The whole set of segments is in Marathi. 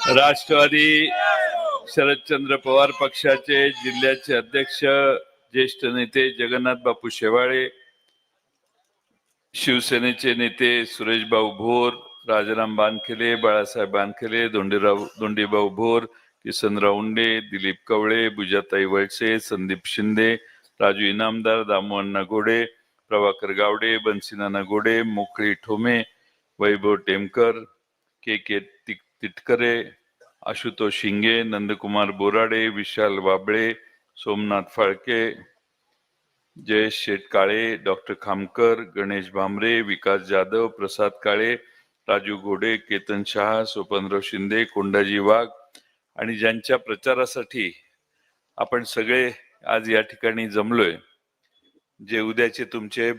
राष्ट्रवादी शरदचंद्र पवार पक्षाचे जिल्ह्याचे अध्यक्ष ज्येष्ठ नेते जगन्नाथ बापू शेवाळे, शिवसेनेचे नेते सुरेश भाऊ भोर, राजाराम बानखेले, बाळासाहेब बानखेले, दोंडीभाऊ भोर, किसनराव उंडे, दिलीप कवळे, बुजाताई वळसे, संदीप शिंदे, राजू इनामदार, दामू अण्णा गोडे, प्रभाकर गावडे, बन्सीनाना गोडे, मोकळी ठोमे, वैभव टेमकर, के तिटकरे, आशुतोष शिंगे, नंदकुमार बोराडे, विशाल वाबळे, सोमनाथ फाळके, जयेश शेटकाळे, डॉक्टर खामकर, गणेश भामरे, विकास जाधव, प्रसाद काळे, राजू घोडे, केतन शहा, सोपनराव शिंदे, कोंडाजी वाघ आणि ज्यांच्या प्रचारासाठी आपण सगळे आज या ठिकाणी जमलोय, जे उद्याचे तुमचे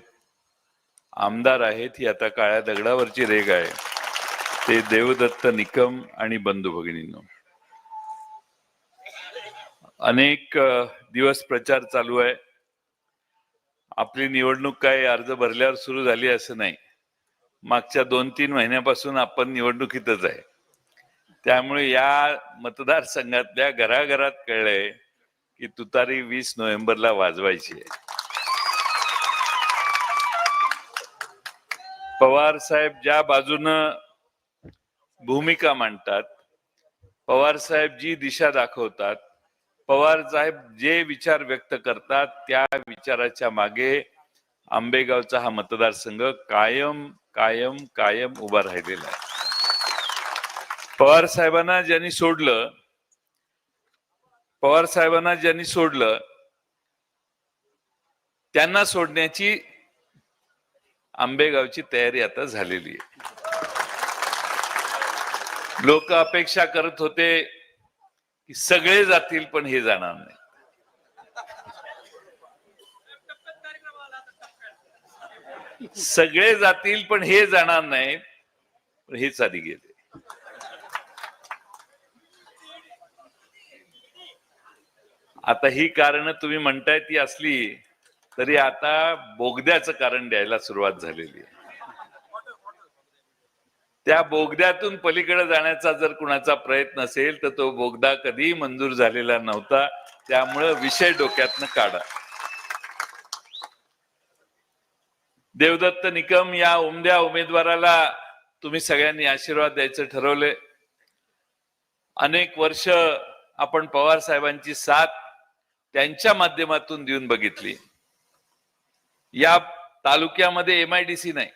आमदार आहेत, ही आता काळ्या दगडावरची रेघ आहे, ते देवदत्त निकम आणि बंधू भगिनींनो. अनेक दिवस प्रचार चालू आहे. आपली निवडणूक काय अर्ज भरल्यावर सुरू झाली असं नाही. मागच्या 2-3 महिन्यापासून आपण निवडणुकीतच आहे. त्यामुळे या मतदारसंघातल्या घराघरात कळलंय की तुतारी 20 नोव्हेंबरला वाजवायची आहे. पवार साहेब ज्या बाजूनं भूमिका मांडतात, पवार साहेब जी दिशा दाखवतात, पवार साहेब जे विचार व्यक्त करतात, त्या विचाराच्या मागे आंबेगावचा हा मतदारसंघ कायम कायम कायम उभा राहिलेला आहे. पवार साहेबांना ज्यांनी सोडलं त्यांना सोडण्याची आंबेगावची तयारी आता झालेली आहे. लोक अपेक्षा करत होते की सगळे जातील, पण हे जाणार नाही. सगळे जातील पण हे जाणार नाही, पण हेच आधी गेले. आता ही कारण तुम्ही म्हणताय ती असली तरी आता बोगद्याचं कारण द्यायला सुरुवात झालेली आहे. त्या बोगद्यातून पलीकडे जाण्याचा जर कुणाचा प्रयत्न असेल तर तो बोगदा कधी मंजूर झालेला नव्हता. त्यामुळे विषय डोक्यातनं काढा. देवदत्त निकम या उमद्या उमेदवाराला तुम्ही सगळ्यांनी आशीर्वाद द्यायचं ठरवले. अनेक वर्ष आपण पवार साहेबांची साथ त्यांच्या माध्यमातून देऊन बघितली. या तालुक्यामध्ये MIDC नाही.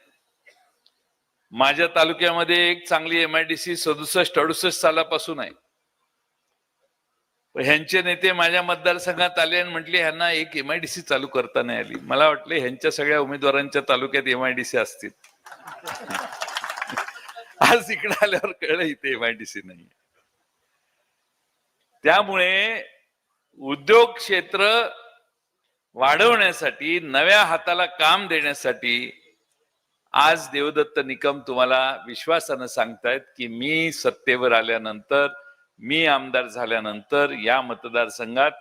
माझ्या तालुक्यामध्ये एक चांगली MIDC 67-68 सालापासून आहे. ह्यांचे नेते माझ्या मतदारसंघात आले आणि म्हटले ह्यांना एक MIDC चालू करता नाही आली. मला वाटलं ह्यांच्या सगळ्या उमेदवारांच्या तालुक्यात MIDC असतील. आज इकडे आल्यावर कळलं इथे MIDC नाही. त्यामुळे उद्योग क्षेत्र वाढवण्यासाठी, नव्या हाताला काम देण्यासाठी आज देवदत्त निकम तुम्हाला विश्वासानं सांगतायत की मी सत्तेवर आल्यानंतर, मी आमदार झाल्यानंतर या मतदारसंघात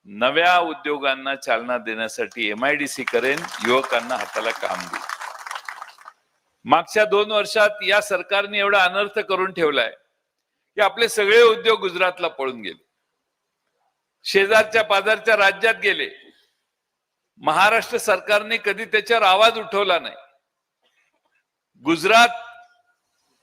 नव्या उद्योगांना चालना देण्यासाठी MIDC करेन, युवकांना हाताला काम देईन. मागच्या 2 वर्षात या सरकारने एवढा अनर्थ करून ठेवलाय की आपले सगळे उद्योग गुजरातला पळून गेले, शेजारच्या पाजारच्या राज्यात गेले. महाराष्ट्र सरकारने कधी त्याच्यावर आवाज उठवला नाही. गुजरात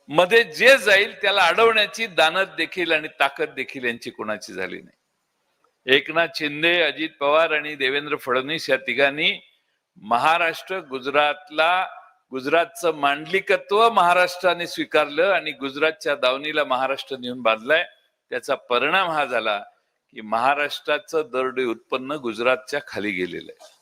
मध्ये जे जाईल त्याला अडवण्याची दानत देखील आणि ताकद देखील यांची कोणाची झाली नाही. एकनाथ शिंदे, अजित पवार आणि देवेंद्र फडणवीस या तिघांनी गुजरातचं मांडलिकत्व महाराष्ट्राने स्वीकारलं आणि गुजरातच्या दावणीला महाराष्ट्र नेऊन बांधलाय. त्याचा परिणाम हा झाला की महाराष्ट्राचं दरडोई उत्पन्न गुजरातच्या खाली गेलेलं आहे.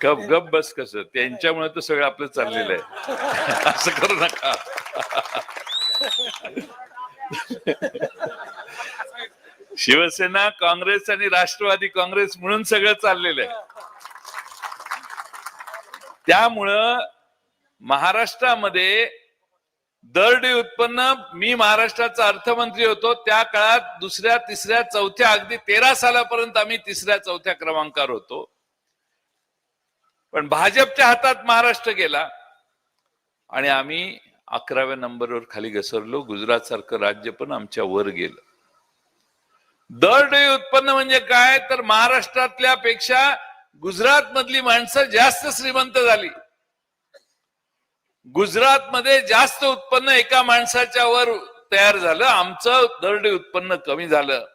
गप बस. कसं त्यांच्यामुळे तर सगळं आपलं चाललेलं आहे. असं करू नका. शिवसेना, काँग्रेस आणि राष्ट्रवादी काँग्रेस म्हणून सगळं चाललेलं आहे. त्यामुळं महाराष्ट्रामध्ये दरडोई उत्पन्न, मी महाराष्ट्राचा अर्थमंत्री होतो त्या काळात 2ऱ्या, 3ऱ्या, 4थ्या, अगदी 13 सालापर्यंत आम्ही 3ऱ्या, 4थ्या क्रमांकावर होतो. पण भाजपच्या हातात महाराष्ट्र गेला आणि आम्ही 11व्या नंबरवर खाली घसरलो. गुजरात सारखं राज्य पण आमच्या वर गेलं. दरडोई उत्पन्न म्हणजे काय तर महाराष्ट्रातल्या पेक्षा गुजरात मधली माणसं जास्त श्रीमंत झाली. गुजरात मध्ये जास्त उत्पन्न एका माणसाच्या वर तयार झालं. आमचं दरडोई उत्पन्न कमी झालं.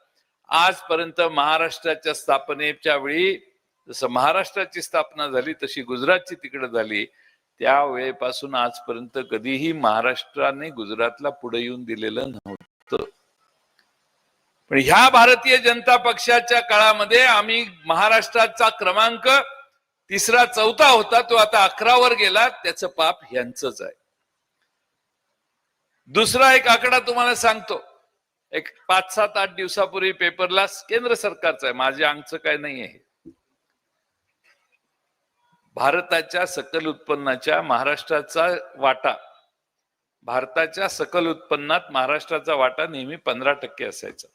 आजपर्यंत महाराष्ट्राच्या स्थापनेच्या वेळी जसं महाराष्ट्राची स्थापना झाली तशी गुजरातची तिकडे झाली. त्या वेळेपासून आजपर्यंत कधीही महाराष्ट्राने गुजरातला पुढे येऊन दिलेलं नव्हतं. पण ह्या भारतीय जनता पक्षाच्या काळामध्ये आम्ही महाराष्ट्राचा क्रमांक 3रा 4था होता, तो आता 11 वर गेला. त्याचं पाप ह्यांचंच आहे. दुसरा एक आकडा तुम्हाला सांगतो. एक 5, 7, 8 दिवसापूर्वी पेपरला केंद्र सरकारचा आहे, माझ्या अंगचं काय नाही आहे. भारताच्या सकल उत्पन्नाच्या महाराष्ट्राचा वाटा, भारताच्या सकल उत्पन्नात महाराष्ट्राचा वाटा नेहमी 15% असायचा.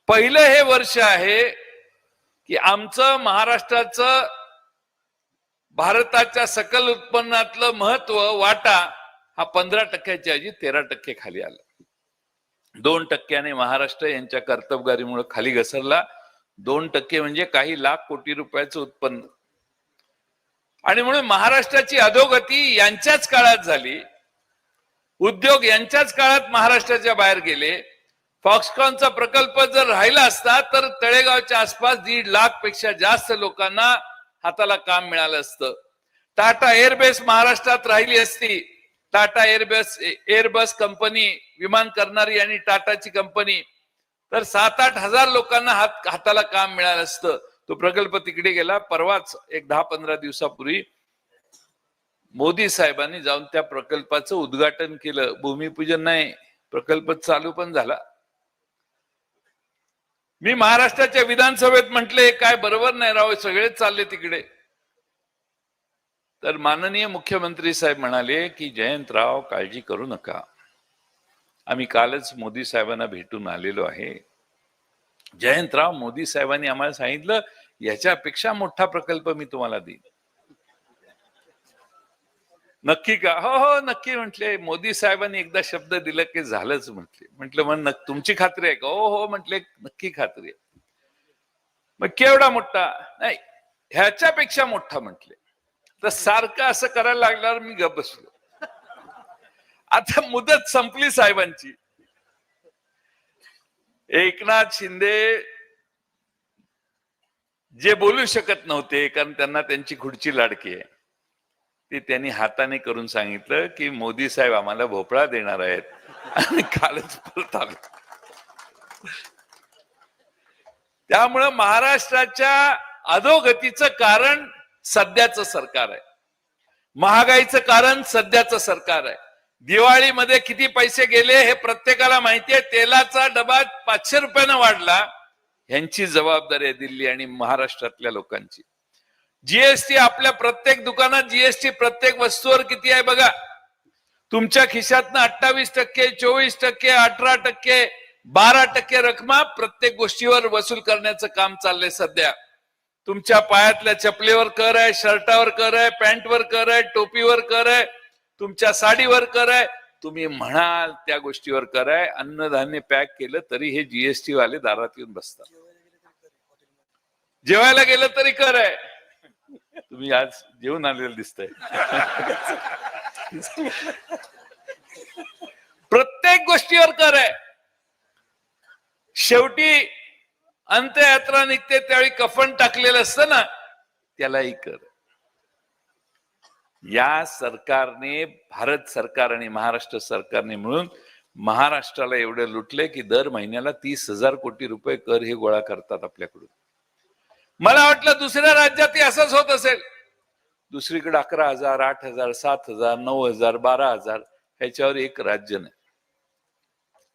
पहिलं हे वर्ष आहे की आमचं महाराष्ट्राचं भारताच्या सकल उत्पन्नातलं महत्व वाटा हा 15%च्या ऐवजी 13% खाली आला. 2% महाराष्ट्र यांच्या कर्तबगारीमुळे खाली घसरला. 2% म्हणजे काही लाख कोटी रुपयाचं उत्पन्न. आणि म्हणून महाराष्ट्राची अधोगती यांच्याच काळात झाली. उद्योग यांच्याच काळात महाराष्ट्राच्या बाहेर गेले. फॉक्सकॉनचा प्रकल्प जर राहिला असता तर तळेगावच्या आसपास 1.5 लाख पेक्षा जास्त लोकांना हाताला काम मिळालं असतं. टाटा एअरबेस महाराष्ट्रात राहिली असती. टाटा एअरबस कंपनी, विमान करणारी आणि टाटाची कंपनी, तर 7-8 हजार लोकांना हाताला काम मिळालं असतं. तो प्रकल्प तिकडे गेला. परवाच एक 10-15 दिवसापूर्वी मोदी साहेबांनी जाऊन त्या प्रकल्पाचं उद्घाटन केलं. भूमिपूजन नाही, प्रकल्प चालू पण झाला. मी महाराष्ट्राच्या विधानसभेत म्हटले काय बरोबर नाही राव, सगळेच चालले तिकडे. तर माननीय मुख्यमंत्री साहेब म्हणाले की जयंतराव काळजी करू नका, आम्ही कालच मोदी साहेबांना भेटून आलेलो आहे. जयंतराव, मोदी साहेबांनी आम्हाला सांगितलं याच्यापेक्षा मोठा प्रकल्प मी तुम्हाला देईन. नक्की का? हो हो नक्की म्हटले. मोदी साहेबांनी एकदा शब्द दिला की झालंच म्हटले. म्हटलं मग तुमची खात्री आहे का? हो हो म्हटले, नक्की खात्री आहे. मग केवढा मोठा? नाही, ह्याच्यापेक्षा मोठा म्हटले. तर सारखं असं करायला लागल्यावर मी गप्प बसलो. आता मुदत संपली साहेबांची. एकनाथ शिंदे जे बोलू शकत नव्हते कारण त्यांना त्यांची खुर्ची लाडकी आहे, ते त्यांनी हाताने करून सांगितलं की मोदी साहेब आम्हाला भोपळा देणार आहेत. आणि कालच परत आलो. त्यामुळं महाराष्ट्राच्या अधोगतीचं कारण सध्याचं सरकार आहे. महागाईचं कारण सध्याचं सरकार आहे. दिवाळीमध्ये किती पैसे गेले हे प्रत्येकाला माहिती आहे. तेलाचा डबा 500 रुपयानं वाढला. ह्यांची जबाबदारी आहे दिल्ली आणि महाराष्ट्रातल्या लोकांची. जीएसटी आपल्या प्रत्येक दुकानात जीएसटी प्रत्येक वस्तूवर किती आहे बघा. तुमच्या खिशातनं 28%, 24%, 18%, 12% रकमा प्रत्येक गोष्टीवर वसूल करण्याचं काम चाललंय सध्या. तुमच्या पायातल्या चपलीवर कर आहे, शर्टावर कर आहे, पॅन्टवर कर आहे, टोपीवर कर आहे, तुमच्या साडीवर कर आहे. तुम्ही म्हणाल त्या गोष्टीवर कर आहे. अन्नधान्य पॅक केलं तरी हे जीएसटी वाले दारात येऊन बसतात. जेवायला गेलं तरी कर आहे. तुम्ही आज जेवून आलेलं दिसतंय. प्रत्येक गोष्टीवर कर आहे. शेवटी अंत्ययात्रा निघते त्यावेळी कफन टाकलेलं असतं ना, त्यालाही कर. या सरकारने, भारत सरकार आणि महाराष्ट्र सरकारने मिळून महाराष्ट्राला एवढे लुटले की दर महिन्याला 30,000 कोटी रुपये कर हे गोळा करतात आपल्याकडून. मला वाटलं दुसऱ्या राज्यातही असंच होत असेल. दुसरीकडे 11,000, 8,000, 7,000, 9,000, 12,000 ह्याच्यावर एक राज्य नाही.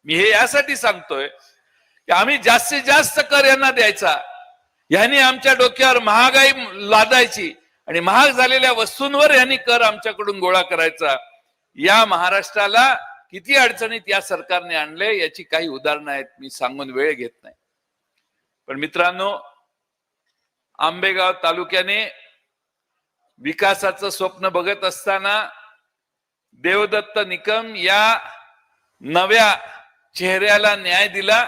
मी हे यासाठी सांगतोय की आम्ही जास्तीत जास्त कर यांना द्यायचा. यांनी आमच्या डोक्यावर महागाई लादायची आणि महाग झालेल्या वस्तूंवर यांनी कर आमच्याकडून गोळा करायचा. या महाराष्ट्राला किती अडचणीत या सरकारने आणले याची काही उदाहरणं आहेत. मी सांगून वेळ घेत नाही. पण मित्रांनो, आंबेगाव तालुक्याने विकासाचं स्वप्न बघत असताना देवदत्त निकम या नव्या चेहऱ्याला न्याय दिला,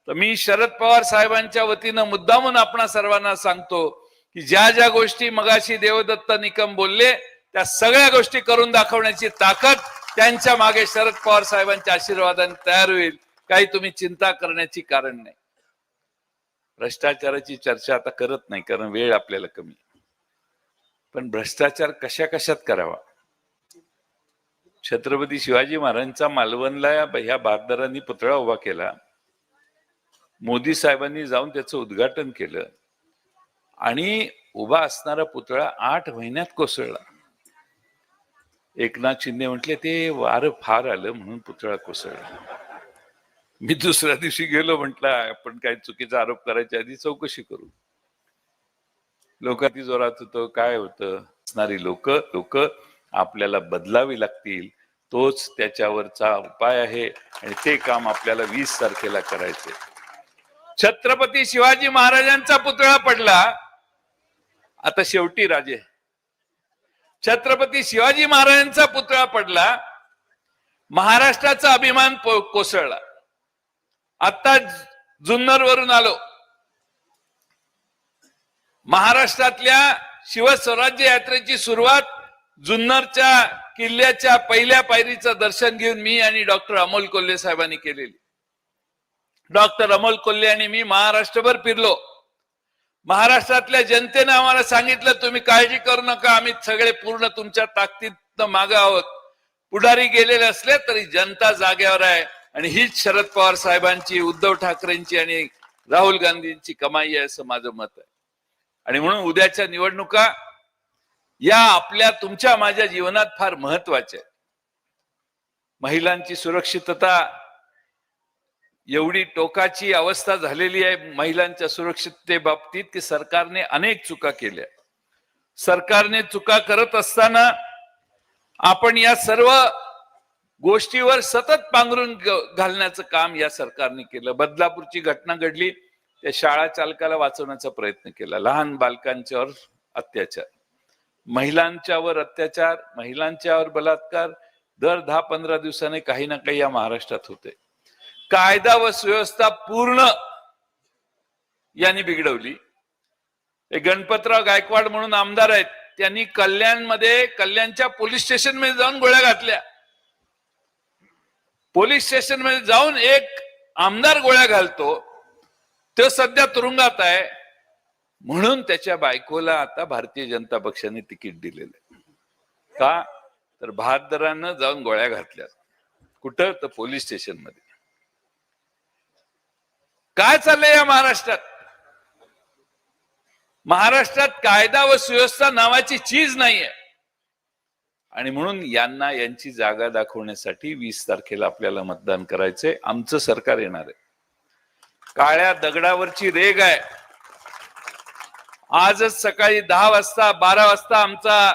तर मी शरद पवार साहेबांच्या वतीनं मुद्दामून आपणा सर्वांना सांगतो की ज्या ज्या गोष्टी मगाशी देवदत्त निकम बोलले त्या सगळ्या गोष्टी करून दाखवण्याची ताकद त्यांच्या मागे शरद पवार साहेबांच्या आशीर्वादाने तयार होईल. काही तुम्ही चिंता करण्याची कारण नाही. भ्रष्टाचाराची चर्चा आता करत नाही कारण वेळ आपल्याला कमी. पण भ्रष्टाचार कशा कशात करावा? छत्रपती शिवाजी महाराजांचा मालवणला ह्या बहादरांनी पुतळा उभा केला. मोदी साहेबांनी जाऊन त्याचं उद्घाटन केलं आणि उभा असणारा पुतळा 8 महिन्यात कोसळला. एकनाथ शिंदे म्हटले ते वारं फार आलं म्हणून पुतळा कोसळला. मी दुसऱ्या दिवशी गेलो, म्हटलं आपण काही चुकीचा आरोप करायच्या आधी चौकशी करू. लोकांची जोरात होतं, काय होतं असणारी लोक आपल्याला बदलावी लागतील. तोच त्याच्यावरचा उपाय आहे आणि ते काम आपल्याला 20 तारखेला करायचे. छत्रपती शिवाजी महाराजांचा पुतळा पडला. आता शेवटी राजे, छत्रपती शिवाजी महाराजांचा पुतळा पडला, महाराष्ट्राचा अभिमान कोसळला. आता जुन्नर वरून आलो. महाराष्ट्रातल्या शिवस्वराज्य यात्रेची सुरुवात जुन्नरच्या किल्ल्याच्या पहिल्या पायरीचं दर्शन घेऊन मी आणि डॉक्टर अमोल कोल्हे साहेबांनी केलेली. डॉक्टर अमोल कोल्हे आणि मी महाराष्ट्रभर फिरलो. महाराष्ट्रातल्या जनतेने आम्हाला सांगितलं तुम्ही काळजी करू नका, आम्ही सगळे पूर्ण तुमच्या ताकदीनं मागे आहोत. पुढारी गेलेले असले तरी जनता जाग्यावर आहे आणि हीच शरद पवार साहेबांची, उद्धव ठाकरेंची आणि राहुल गांधींची कमाई आहे असं माझं मत आहे. आणि म्हणून उद्याच्या निवडणुका या आपल्या तुमच्या माझ्या जीवनात फार महत्वाच्या आहेत. महिलांची सुरक्षितता एवढी टोकाची अवस्था झालेली आहे महिलांच्या सुरक्षिततेबाबतीत की सरकारने अनेक चुका केल्या. सरकारने चुका करत असताना आपण या सर्व गोष्टीवर सतत पांघरून घालण्याचं काम या सरकारने केलं. बदलापूरची घटना घडली, त्या शाळा चालकाला वाचवण्याचा प्रयत्न केला. लहान बालकांच्यावर अत्याचार, महिलांच्यावर अत्याचार, महिलांच्यावर बलात्कार दर 10-15 दिवसाने काही ना काही या महाराष्ट्रात होते. कायदा व सुव्यवस्था पूर्ण यांनी बिघडवली. गणपतराव गायकवाड म्हणून आमदार आहेत, त्यांनी कल्याणच्या पोलीस स्टेशन मध्ये जाऊन गोळ्या घातल्या. पोलीस स्टेशन मध्ये जाऊन एक आमदार गोळ्या घालतो, तो सध्या तुरुंगात आहे म्हणून त्याच्या बायकोला आता भारतीय जनता पक्षाने तिकीट दिलेलं आहे. का तर बहादरांना जाऊन गोळ्या घातल्या. कुठं? तर पोलीस स्टेशन मध्ये. काय चाललंय या महाराष्ट्रात? महाराष्ट्रात कायदा व सुव्यवस्था नावाची चीज नाहीये. आणि म्हणून यांची जागा दाखवण्यासाठी 20 तारखेला आपल्याला मतदान करायचंय. आमचं सरकार येणार आहे. काळ्या दगडावरची रेग आहे. आजच सकाळी 10 वाजता 12 वाजता आमचा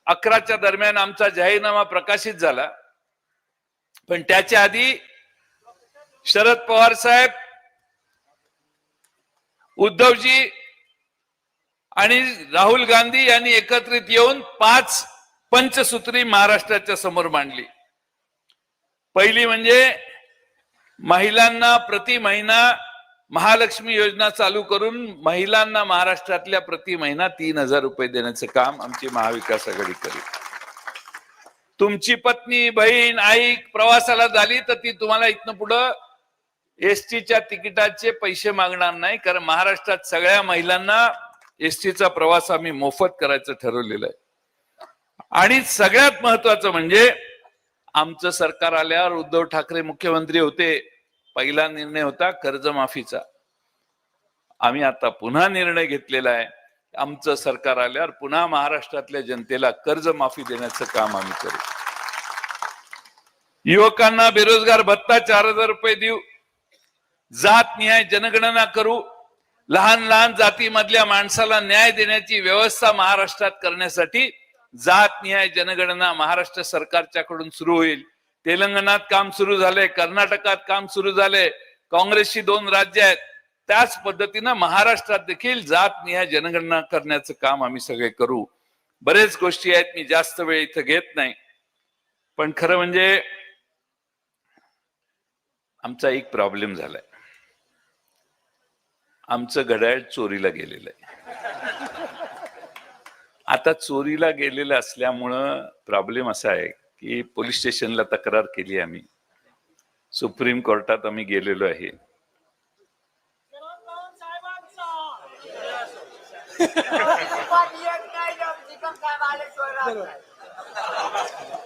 11च्या दरम्यान आमचा जाहीरनामा प्रकाशित झाला. पण त्याच्या आधी शरद पवार साहेब, उद्धवजी आणि राहुल गांधी यांनी एकत्रित येऊन 5 पंचसूत्री महाराष्ट्राच्या समोर मांडली. पहिली म्हणजे महिलांना प्रति महिना महालक्ष्मी योजना चालू करून महिलांना महाराष्ट्रातल्या प्रति महिना 3000 रुपये देण्याचं काम आमची महाविकास आघाडी करेल. तुमची पत्नी, बहीण, आई प्रवासाला झाली तर ती तुम्हाला इथनं पुढं एसटीच्या तिकिटाचे पैसे मागणार नाही, कारण महाराष्ट्रात सगळ्या महिलांना एसटीचा प्रवास आम्ही मोफत करायचं ठरवलेलं आहे. आणि सगळ्यात महत्वाचं म्हणजे आमचं सरकार आल्यावर उद्धव ठाकरे मुख्यमंत्री होते, पहिला निर्णय होता कर्जमाफीचा. आम्ही आता पुन्हा निर्णय घेतलेला आहे, आमचं सरकार आल्यावर पुन्हा महाराष्ट्रातल्या जनतेला कर्जमाफी देण्याचं काम आम्ही करू. युवकांना बेरोजगार भत्ता 4000 रुपये देऊ. जातनिहाय जनगणना करू. लहान लहान जातीमधल्या माणसाला न्याय देण्याची व्यवस्था महाराष्ट्रात करण्यासाठी जातनिहाय जनगणना महाराष्ट्र सरकारच्याकडून सुरू होईल. तेलंगणात काम सुरू झालंय, कर्नाटकात काम सुरू झालंय. काँग्रेसची 2 राज्य आहेत, त्याच पद्धतीनं महाराष्ट्रात देखील जातनिहाय जनगणना करण्याचं काम आम्ही सगळे करू. बरेच गोष्टी आहेत, मी जास्त वेळ इथं घेत नाही. पण खरं म्हणजे आमचा एक प्रॉब्लेम झालाय. आमचं घड्याळ चोरीला गेलेलं आहे. आता चोरीला गेलेलं असल्यामुळं प्रॉब्लेम असा आहे की पोलीस स्टेशनला तक्रार केली आम्ही, सुप्रीम कोर्टात आम्ही गेलेलो आहे.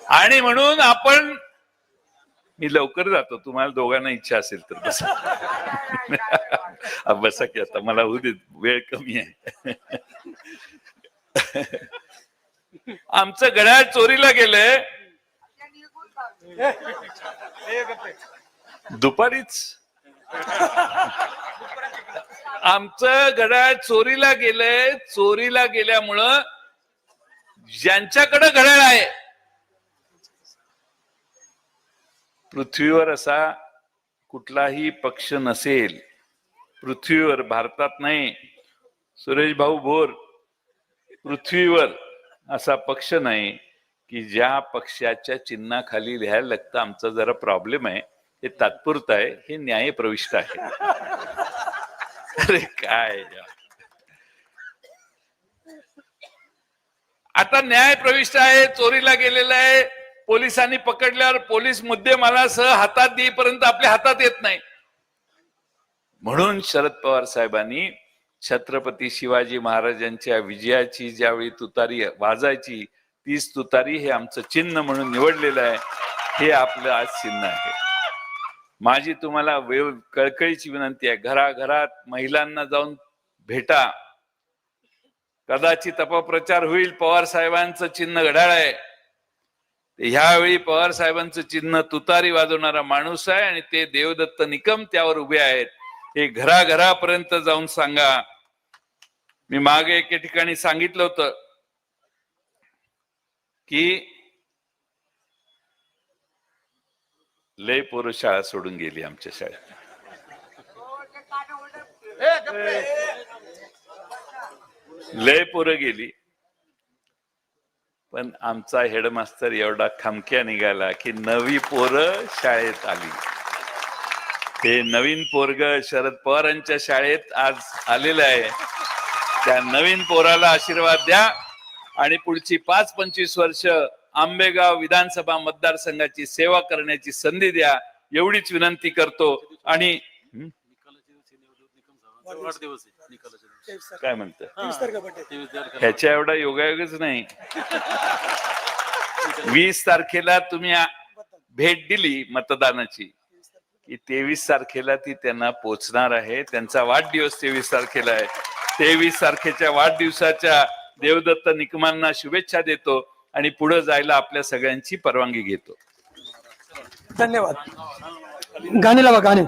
आणि म्हणून आपण, मी लवकर जातो, तुम्हाला दोघांना इच्छा असेल तर बसा. बसा की आता, मला होऊ दे, वेळ कमी आहे. आमचं घड्याळ चोरीला गेलंय दुपारीच. आमचं घड्याळ चोरीला गेलंय. चोरीला गेल्यामुळं ज्यांच्याकडे घड्याळ आहे, पृथ्वीवर असा कुठलाही पक्ष नसेल, पृथ्वीवर, भारतात नाही, सुरेश भाऊ भोर, पृथ्वीवर असा पक्ष नाही की ज्या पक्षाच्या चिन्हाखाली लिहायला लागतं आमचा जरा प्रॉब्लेम आहे, हे तात्पुरतं आहे, हे न्यायप्रविष्ट आहे. अरे काय, आता न्यायप्रविष्ट आहे, चोरीला गेलेला आहे. पोलिसांनी पकडल्यावर पोलीस मुद्देमालासह हातात देईपर्यंत आपल्या हातात येत नाही. म्हणून शरद पवार साहेबांनी छत्रपती शिवाजी महाराजांच्या विजयाची ज्यावेळी तुतारी वाजायची, तीच तुतारी हे आमचं चिन्ह म्हणून निवडलेलं आहे. हे आपलं आज चिन्ह आहे. माझी तुम्हाला कळकळीची विनंती आहे, घराघरात महिलांना जाऊन भेटा. कदाचित अपप्रचार होईल, पवार साहेबांचं चिन्ह घड्याळ आहे. ह्यावेळी पवार साहेबांचं चिन्ह तुतारी वाजवणारा माणूस आहे आणि ते देवदत्त निकम त्यावर उभे आहेत. हे घराघरापर्यंत जाऊन सांगा. मी मागे एके ठिकाणी सांगितलं होतं की लय पोरं शाळा सोडून गेली आमच्या शाळेत. लय पोरं गेली, पण आमचा हेडमास्तर एवढा खमक्या निघाला की नवी पोरं शाळेत आली. ते नवीन पोरग शरद पवारांच्या शाळेत आज आलेलं आहे. त्या नवीन पोराला आशीर्वाद द्या आणि पुढची 5-25 वर्ष आंबेगाव विधानसभा मतदारसंघाची सेवा करण्याची संधी द्या, एवढीच विनंती करतो. आणि काय म्हणत, ह्याच्या एवढा योगायोगच नाही. 20 तारखेला तुम्ही भेट दिली मतदानाची, की 23 तारखेला ती त्यांना पोचणार आहे. त्यांचा वाढदिवस 23 तारखेला आहे. 23 तारखेच्या वाढदिवसाच्या देवदत्त निकमांना शुभेच्छा देतो आणि पुढे जायला आपल्या सगळ्यांची परवानगी घेतो. धन्यवाद. गाणे लावा, गाणे.